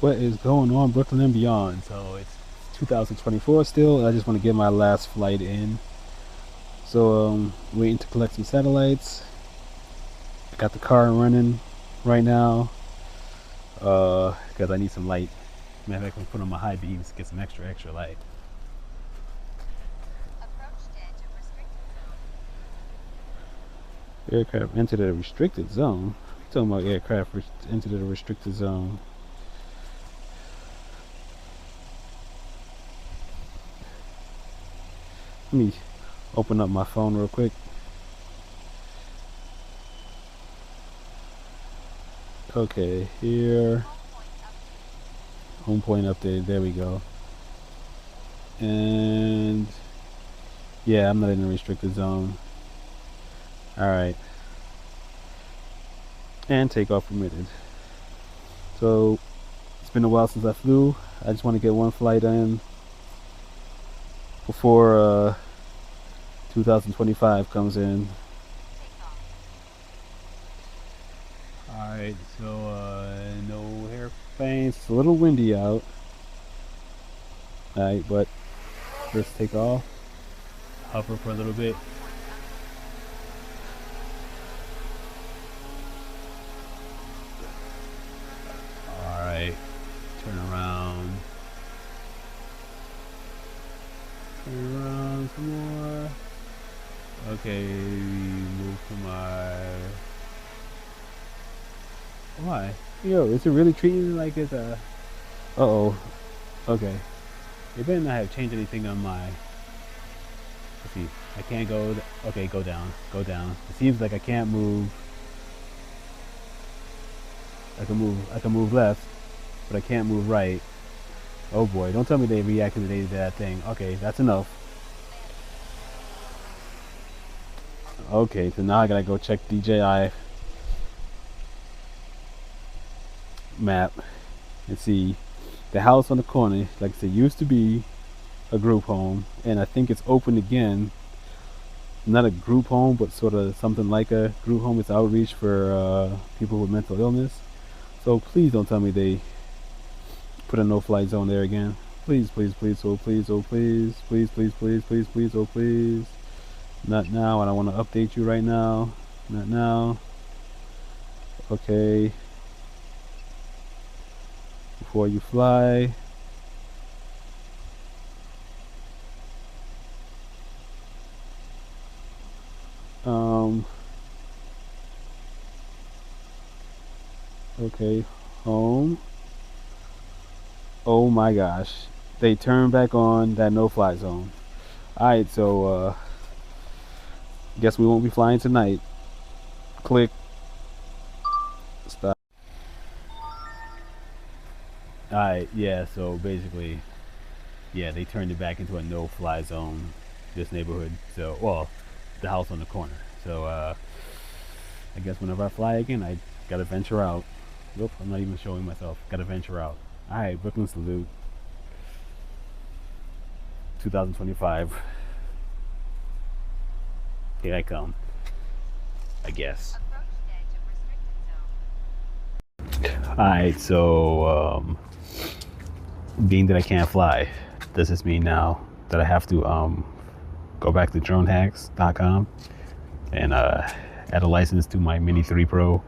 What is going on, Brooklyn and beyond? So it's 2024 still. I just want to get my last flight in. So waiting to collect some satellites. Got the car running right now. Because I need some light. Maybe I can put on my high beams to get some extra light. Aircraft entered a restricted zone. We're talking about aircraft entered a restricted zone. Let me open up my phone real quick. Okay, here. Home point update. There we go. And yeah, I'm not in a restricted zone. Alright. And takeoff permitted. So it's been a while since I flew. I just want to get one flight in before 2025 comes in. Alright, so no airplanes. It's a little windy out. Alright, but let's take off. Hover for a little bit. Alright, turn around. Turn around some more. Okay, move to my... Why? Yo, is it really treating me like it's a... Uh-oh. Okay. It better not have changed anything on my... Let's see. I can't go... Okay, go down. Go down. It seems like I can't move... I can move left, but I can't move right. Oh boy, don't tell me they reactivated that thing. Okay, that's enough. Okay, so now I gotta go check DJI map and see the house on the corner. Like I said, used to be a group home, and I think it's open again. Not a group home, but sort of something like a group home. It's outreach for people with mental illness. So please don't tell me they put a no-fly zone there again. Please, please, please, oh please, oh please, please, please, please, please, please, oh please. Not now. I don't want to update you right now. Not now. Okay. Before you fly. Okay, home. Oh my gosh. They turned back on that no-fly zone. Alright, so guess we won't be flying tonight. Click. Stop. Alright, yeah, so basically, yeah, they turned it back into a no-fly zone, this neighborhood. So, well, the house on the corner. So, I guess whenever I fly again, I gotta venture out. Nope, I'm not even showing myself. Gotta venture out. Alright, Brooklyn salute. 2025. Here I come. I guess. Alright, so being that I can't fly, does this mean now that I have to go back to Dronehacks.com and add a license to my Mini 3 Pro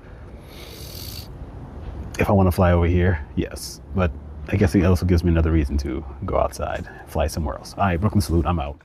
if I want to fly over here? Yes, but I guess it also gives me another reason to go outside, fly somewhere else. Alright, Brooklyn salute, I'm out.